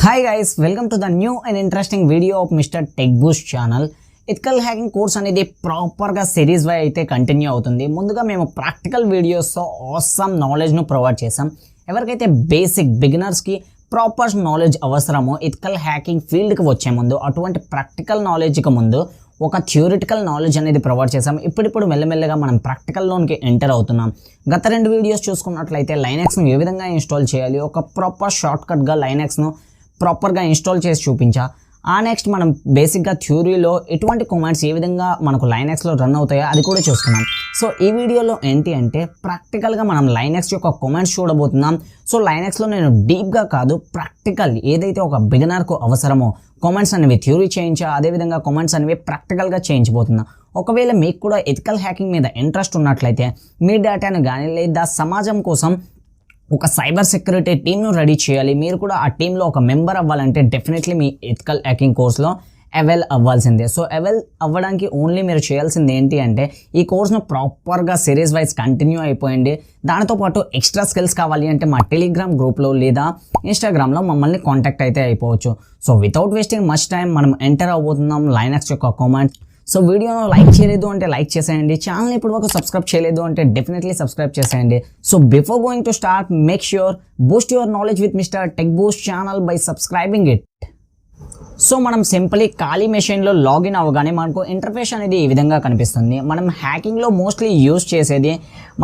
Hi guys, welcome to the new and interesting video of Mr. Tech Boost channel. Ethical hacking course అనేది ప్రాపర్గా series why అయితే continue అవుతుంది. ముందుగా మేము practical వీడియోస్తో ఆసమ్ నాలెడ్జ్ను ప్రొవైడ్ చేసాం. ఎవరికైతే బేసిక్ బిగినర్స్కి ప్రాపర్ నాలెడ్జ్ అవసరమో ఎథికల్ హ్యాకింగ్ ఫీల్డ్కి వచ్చే ముందు అటువంటి ప్రాక్టికల్ నాలెడ్జ్కి ముందు ఒక థియరిటికల్ నాలెడ్జ్ అనేది ప్రొవైడ్ చేసాం. ఇప్పుడిప్పుడు మెల్లమెల్లగా మనం ప్రాక్టికల్లోనికి ఎంటర్ అవుతున్నాం. గత 2 వీడియోస్ చూసుకున్నట్లయితే లైనక్స్ను ఏ విధంగా ఇన్స్టాల్ చేయాలి, ఒక ప్రాపర్ షార్ట్కట్గా లైనక్స్ను ప్రాపర్గా ఇన్స్టాల్ చేసి చూపించా. నెక్స్ట్ మనం బేసిక్గా థ్యూరీలో ఎటువంటి కమాండ్స్ ఏ విధంగా మనకు లైనక్స్లో రన్ అవుతాయో అది కూడా చూసుకున్నాం. సో ఈ వీడియోలో ఏంటి అంటే ప్రాక్టికల్గా మనం లైనక్స్ యొక్క కమాండ్స్ చూడబోతున్నాం. సో లైనక్స్లో నేను డీప్గా కాదు, ప్రాక్టికల్ ఏదైతే ఒక బిగినర్కు అవసరమో కమాండ్స్ అనేవి థ్యూరీ చేయించా, అదేవిధంగా కమాండ్స్ అనేవి ప్రాక్టికల్గా చేయించబోతున్నా. ఒకవేళ మీకు కూడా ఎథికల్ హ్యాకింగ్ మీద ఇంట్రెస్ట్ ఉన్నట్లయితే మీ డేటాను కానీ లేదా సమాజం కోసం ఒక సైబర్ సెక్యూరిటీ టీమ్ను రెడీ చేయాలి, మీరు కూడా ఆ టీంలో ఒక మెంబర్ అవ్వాలంటే డెఫినెట్లీ మీ ఎథికల్ హ్యాకింగ్ కోర్స్లో అవైల్ అవ్వాల్సిందే. సో అవైల్ అవ్వడానికి ఓన్లీ మీరు చేయాల్సింది ఏంటి అంటే ఈ కోర్స్ను ప్రాపర్గా సిరీస్ వైజ్ కంటిన్యూ అయిపోయింది. దానితోపాటు ఎక్స్ట్రా స్కిల్స్ కావాలి అంటే మా టెలిగ్రామ్ గ్రూప్లో లేదా ఇన్స్టాగ్రామ్లో మమ్మల్ని కాంటాక్ట్ అయితే అయిపోవచ్చు. So without wasting much time మనం ఎంటర్ అవబోతున్నాం లైనక్స్ యొక్క కమాండ్స్. సో వీడియోను లైక్ చేయలేదు అంటే లైక్ చేసేయండి, ఛానల్ ఇప్పుడు వరకు సబ్స్క్రైబ్ చేయలేదు అంటే డెఫినెట్లీ సబ్స్క్రైబ్ చేసేయండి. So before going to start make sure Boost your knowledge with mister tech Boost channel by subscribing it. So మనం సింపుల్లీ ఖాళీ మెషిన్లో లాగిన్ అవ్వగానే మనకు ఇంటర్ఫేస్ అనేది ఈ విధంగా కనిపిస్తుంది. మనం హ్యాకింగ్లో మోస్ట్లీ యూజ్ చేసేది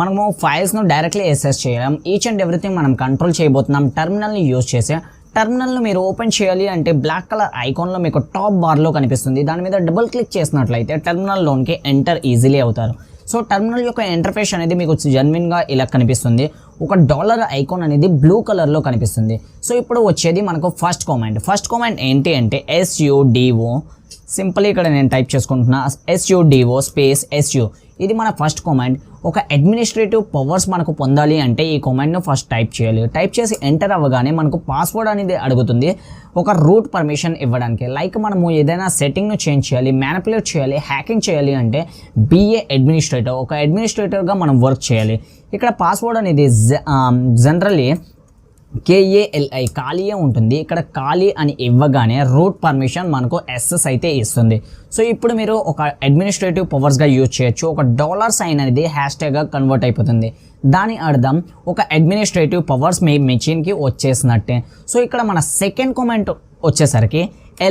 మనము ఫైల్స్ను డైరెక్ట్లీ యాక్సెస్ చేయడం, ఈచ్ అండ్ ఎవ్రీథింగ్ మనం కంట్రోల్ చేయబోతున్నాం టెర్మినల్ని యూజ్ చేసే. టెర్మినల్ను మీరు ఓపెన్ చేయాలి అంటే బ్లాక్ కలర్ ఐకాన్లో మీకు టాప్ బార్లో కనిపిస్తుంది. దాని మీద డబుల్ క్లిక్ చేసినట్లయితే టెర్మినల్లోనికి ఎంటర్ ఈజీలీ అవుతారు. సో టెర్మినల్ యొక్క ఇంటర్ఫేస్ అనేది మీకు జెన్యున్గా ఇలా కనిపిస్తుంది. ఒక డాలర్ ఐకాన్ అనేది బ్లూ కలర్లో కనిపిస్తుంది. సో ఇప్పుడు వచ్చేది మనకు ఫస్ట్ కామెంట్ ఏంటి అంటే SUDO. సింపుల్ ఇక్కడ నేను టైప్ చేసుకుంటున్నా SUDO స్పేస్ SU. ఇది మన ఫస్ట్ కామెంట్. ఒక అడ్మినిస్ట్రేటివ్ పవర్స్ మనకు పొందాలి అంటే ఈ కామెంట్ను ఫస్ట్ టైప్ చేయాలి. టైప్ చేసి ఎంటర్ అవ్వగానే మనకు పాస్వర్డ్ అనేది అడుగుతుంది, ఒక రూట్ పర్మిషన్ ఇవ్వడానికి. లైక్ మనము ఏదైనా సెట్టింగ్ను చేంజ్ చేయాలి, మ్యానిపులేట్ చేయాలి, హ్యాకింగ్ చేయాలి అంటే BA అడ్మినిస్ట్రేటర్, ఒక అడ్మినిస్ట్రేటర్గా మనం వర్క్ చేయాలి. ఇక్కడ పాస్వర్డ్ అనేది జనరల్లీ KALI ఖాళీయే ఉంటుంది. ఇక్కడ ఖాళీ అని ఇవ్వగానే రూట్ పర్మిషన్ మనకు SS అయితే ఇస్తుంది. సో ఇప్పుడు మీరు ఒక అడ్మినిస్ట్రేటివ్ పవర్స్గా యూజ్ చేయొచ్చు. ఒక $సైన్ అనేది హ్యాష్ట్యాగ్గా కన్వర్ట్ అయిపోతుంది. దాని అర్థం ఒక అడ్మినిస్ట్రేటివ్ పవర్స్ మీ మెషిన్కి వచ్చేసినట్టే. సో ఇక్కడ మన సెకండ్ కామెంట్ వచ్చేసరికి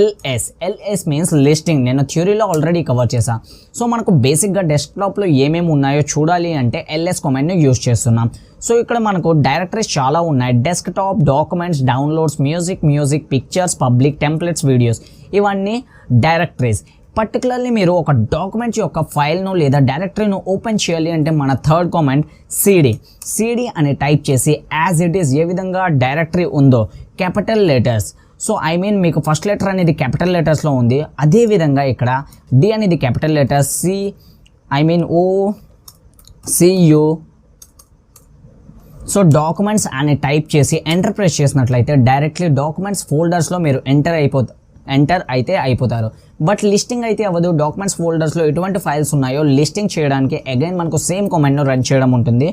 LS మీన్స్ లిస్టింగ్. నేను థ్యూరీలో ఆల్రెడీ కవర్ చేశాను. సో మనకు బేసిక్గా డెస్క్టాప్లో ఏమేమి ఉన్నాయో చూడాలి అంటే LS కామెంట్ని యూజ్ చేస్తున్నాం. సో ఇక్కడ మనకు డైరెక్టరీస్ చాలా ఉన్నాయి. Desktop, documents, downloads, music, pictures, public, templates, videos, ఇవన్నీ డైరెక్టరీస్. పర్టికులర్లీ మీరు ఒక డాక్యుమెంట్ యొక్క ఫైల్ను లేదా డైరెక్టరీను ఓపెన్ చేయాలి అంటే మన థర్డ్ కామెంట్ CD అని టైప్ చేసి యాజ్ ఇట్ ఈస్ ఏ విధంగా డైరెక్టరీ ఉందో క్యాపిటల్ లెటర్స్. సో మీకు ఫస్ట్ లెటర్ అనేది క్యాపిటల్ లెటర్స్లో ఉంది. అదేవిధంగా ఇక్కడ D అనేది capital letters, OCU. So documents అని టైప్ చేసి ఎంటర్ ప్రెస్ చేసినట్లయితే డైరెక్ట్లీ డాక్యుమెంట్స్ ఫోల్డర్స్లో మీరు ఎంటర్ అయితే అయిపోతారు. బట్ లిస్టింగ్ అయితే అవ్వదు. డాక్యుమెంట్స్ ఫోల్డర్స్లో ఎటువంటి ఫైల్స్ ఉన్నాయో లిస్టింగ్ చేయడానికి అగైన్ మనకు సేమ్ కామెంట్ను రన్ చేయడం ఉంటుంది.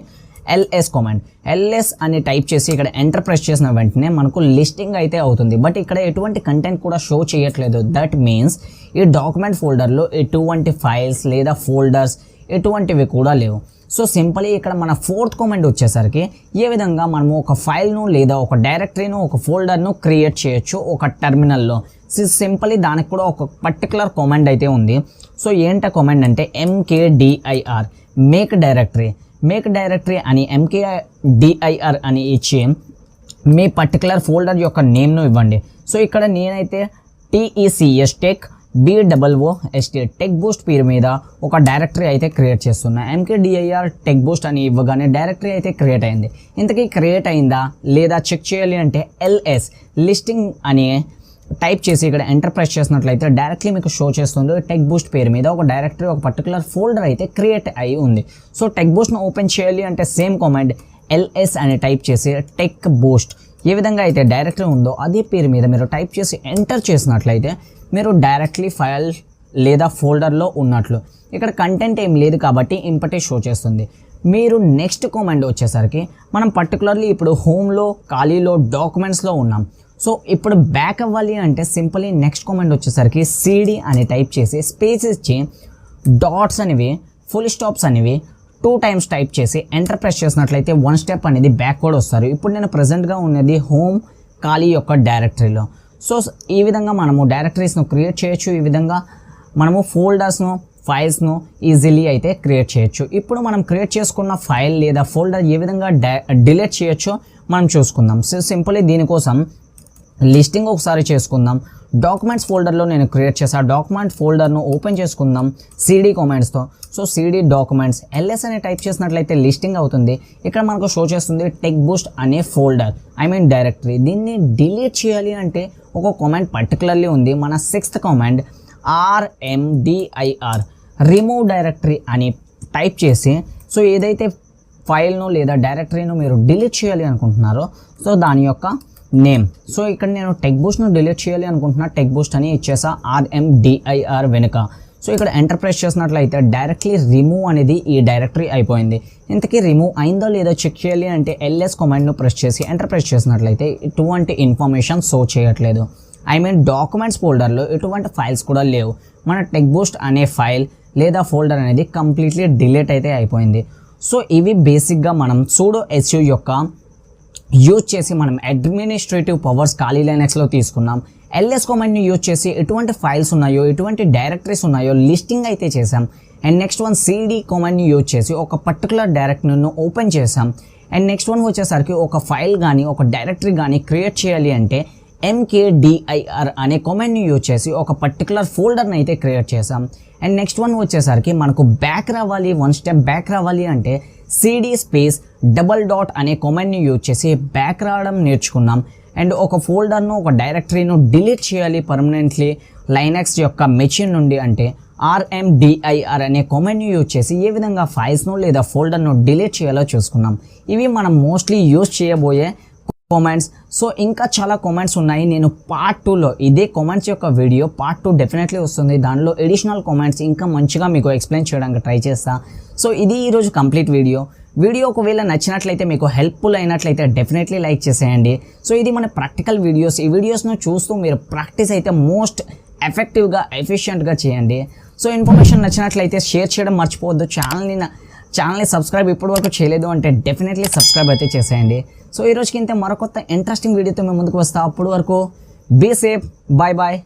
LS comment. LS అని టైప్ చేసి ఇక్కడ ఎంటర్ ప్రెస్ చేసిన వెంటనే మనకు లిస్టింగ్ అయితే అవుతుంది. బట్ ఇక్కడ ఎటువంటి కంటెంట్ కూడా షో చేయట్లేదు. దట్ మీన్స్ ఈ డాక్యుమెంట్ ఫోల్డర్లో ఎటువంటి ఫైల్స్ లేదా ఫోల్డర్స్ ఎటువంటివి కూడా లేవు. సో సింపుల్లీ ఇక్కడ మన ఫోర్త్ కామెంట్ వచ్చేసరికి ఏ విధంగా మనము ఒక ఫైల్ను లేదా ఒక డైరెక్టరీను ఒక ఫోల్డర్ను క్రియేట్ చేయొచ్చు ఒక టెర్మినల్లో. సింపుల్లీ దానికి కూడా ఒక పర్టికులర్ కామెంట్ అయితే ఉంది. సో ఏంట కామెంట్ అంటే MKDIR మేక్ డైరెక్టరీ అని MKDIR అని ఇచ్చి మీ పర్టికులర్ ఫోల్డర్ యొక్క నేమ్ను ఇవ్వండి. సో ఇక్కడ నేనైతే TECS టెక్ బూస్ట్ పేరు మీద ఒక డైరెక్టరీ అయితే క్రియేట్ చేస్తున్నా. MKDIR టెక్ బూస్ట్ అని ఇవ్వగానే డైరెక్టరీ అయితే క్రియేట్ అయింది. ఇంతకీ క్రియేట్ అయిందా లేదా చెక్ చేయాలి అంటే LS లిస్టింగ్ అని టైప్ చేసి ఇక్కడ ఎంటర్ ప్రెస్ చేసినట్లయితే డైరెక్ట్లీ మీకు షో చేస్తుంది టెక్ బూస్ట్ పేరు మీద ఒక డైరెక్టరీ, ఒక పర్టికులర్ ఫోల్డర్ అయితే క్రియేట్ అయి ఉంది. సో టెక్ బూస్ట్ను ఓపెన్ చేయాలి అంటే సేమ్ కామెంట్ LS అని టైప్ చేసి టెక్ బూస్ట్ ఏ విధంగా అయితే డైరెక్టరీ ఉందో అదే పేరు మీద మీరు టైప్ చేసి ఎంటర్ చేసినట్లయితే మీరు డైరెక్ట్లీ ఫైల్ లేదా ఫోల్డర్లో ఉన్నట్లు. ఇక్కడ కంటెంట్ ఏం లేదు కాబట్టి ఇంపటే షో చేస్తుంది. మీరు నెక్స్ట్ కామెంట్ వచ్చేసరికి మనం పర్టికులర్లీ ఇప్పుడు హోమ్లో ఖాళీలో డాక్యుమెంట్స్లో ఉన్నాం. సో ఇప్పుడు బ్యాక్ అవ్వాలి అంటే సింపుల్లీ నెక్స్ట్ కామెంట్ వచ్చేసరికి సిడి అని టైప్ చేసి స్పేస్ ఇచ్చి డాట్స్ అనేవి ఫుల్ స్టాప్స్ అనేవి 2 times టైప్ చేసి ఎంటర్ ప్రెస్ చేసినట్లయితే 1 step అనేది బ్యాక్వర్డ్ వస్తారు. ఇప్పుడు నేను ప్రజెంట్గా ఉన్నది హోమ్ ఖాళీ యొక్క డైరెక్టరీలో. సో ఈ విధంగా మనము డైరెక్టరీస్ను క్రియేట్ చేయొచ్చు. ఈ విధంగా మనము ఫోల్డర్స్ను ఫైల్స్ను ఈజీలీ అయితే క్రియేట్ చేయొచ్చు. ఇప్పుడు మనం క్రియేట్ చేసుకున్న ఫైల్ లేదా ఫోల్డర్ ఏ విధంగా డిలీట్ చేయొచ్చో మనం చూసుకుందాం. సో సింపుల్లీ దీనికోసం లిస్టింగ్ ఒకసారి చేసుకుందాం. డాక్యుమెంట్స్ ఫోల్డర్లో నేను క్రియేట్ చేశాను. డాక్యుమెంట్ ఫోల్డర్ను ఓపెన్ చేసుకుందాం సిడి కామెంట్స్తో. సో సిడి డాక్యుమెంట్స్ ఎల్ఎస్ అని టైప్ చేసినట్లయితే లిస్టింగ్ అవుతుంది. ఇక్కడ మనకు షో చేస్తుంది టెక్ బూస్ట్ అనే ఫోల్డర్, డైరెక్టరీ. దీన్ని డిలీట్ చేయాలి అంటే ఒక కామెంట్ పర్టికులర్లీ ఉంది. మన 6th comment RMDIR remove directory అని టైప్ చేసి సో ఏదైతే ఫైల్ను లేదా డైరెక్టరీను మీరు డిలీట్ చేయాలి అనుకుంటున్నారో సో దాని యొక్క నేమ్. సో ఇక్కడ నేను టెక్ బూస్ట్ను డిలీట్ చేయాలి అనుకుంటున్నా. టెక్ బూస్ట్ అని ఇచ్చేసా RMDIR వెనుక. సో ఇక్కడ ఎంటర్ ప్రెస్ చేసినట్లయితే డైరెక్ట్లీ రిమూవ్ అనేది ఈ డైరెక్టరీ అయిపోయింది. ఇంతకీ రిమూవ్ అయిందో లేదో చెక్ చేయాలి అంటే LS కమాండ్ను ప్రెస్ చేసి ఎంటర్ ప్రెస్ చేసినట్లయితే ఎటువంటి ఇన్ఫర్మేషన్ షో చేయట్లేదు. డాక్యుమెంట్స్ ఫోల్డర్లో ఎటువంటి ఫైల్స్ కూడా లేవు. మన టెక్ బూస్ట్ అనే ఫైల్ లేదా ఫోల్డర్ అనేది కంప్లీట్లీ డిలీట్ అయితే అయిపోయింది. సో ఇవి బేసిక్గా మనం సూడో SU యొక్క యూజ్ చేసి మనం అడ్మినిస్ట్రేటివ్ పవర్స్ ఖాళీ లైనక్స్లో తీసుకున్నాం. LS కమాండ్ని యూజ్ చేసి ఎటువంటి ఫైల్స్ ఉన్నాయో ఎటువంటి డైరెక్టరీస్ ఉన్నాయో లిస్టింగ్ అయితే చేసాం. అండ్ నెక్స్ట్ వన్ CD కమాండ్ని యూజ్ చేసి ఒక పర్టికులర్ డైరెక్టరీను ఓపెన్ చేసాం. అండ్ నెక్స్ట్ వన్ వచ్చేసరికి ఒక ఫైల్ కానీ ఒక డైరెక్టరీ కానీ క్రియేట్ చేయాలి అంటే MKDIR అనే కమాండ్ని యూజ్ చేసి ఒక పర్టికులర్ ఫోల్డర్ని అయితే క్రియేట్ చేసాం. అండ్ నెక్స్ట్ వన్ వచ్చేసరికి మనకు బ్యాక్ రావాలి, 1 step బ్యాక్ రావాలి అంటే CD స్పేస్ $. అనే కమాండ్ని యూజ్ చేసి బ్యాక్ రావడం నేర్చుకున్నాం. అండ్ ఒక ఫోల్డర్ను ఒక డైరెక్టరీను డిలీట్ చేయాలి పర్మనెంట్లీ లైనక్స్ యొక్క మెషిన్ నుండి అంటే RMDIR అనే కమాండ్ని యూజ్ చేసి ఏ విధంగా ఫైల్స్ను లేదా ఫోల్డర్ను డిలీట్ చేయాలో చూసుకున్నాం. ఇవి మనం మోస్ట్లీ యూజ్ చేయబోయే కామెంట్స్. సో ఇంకా చాలా కామెంట్స్ ఉన్నాయి. నేను పార్ట్ 2లో ఇదే కామెంట్స్ యొక్క వీడియో పార్ట్ 2 డెఫినెట్లీ వస్తుంది. దానిలో ఎడిషనల్ కామెంట్స్ ఇంకా మంచిగా మీకు ఎక్స్ప్లెయిన్ చేయడానికి ట్రై చేస్తా. సో ఇది ఈరోజు కంప్లీట్ వీడియో ఒకవేళ నచ్చినట్లయితే మీకు హెల్ప్ఫుల్ అయినట్లయితే డెఫినెట్లీ లైక్ చేసేయండి. సో ఇది మన ప్రాక్టికల్ వీడియోస్. ఈ వీడియోస్ను చూస్తూ మీరు ప్రాక్టీస్ అయితే మోస్ట్ ఎఫెక్టివ్గా ఎఫిషియెంట్గా చేయండి. సో ఇన్ఫర్మేషన్ నచ్చినట్లయితే షేర్ చేయడం మర్చిపోవద్దు. ఛానల్ని సబ్స్క్రైబ్ ఇప్పటివరకు చేయలేదు అంటే డెఫినెట్లీ సబ్స్క్రైబ్ అయితే చేసేయండి. సో ఈ రోజుకి ఇంత మరొక ఇంట్రెస్టింగ్ వీడియోతో మేము ముందుకు వస్తాం. అప్పటి వరకు బీ సేఫ్, బాయ్ బాయ్.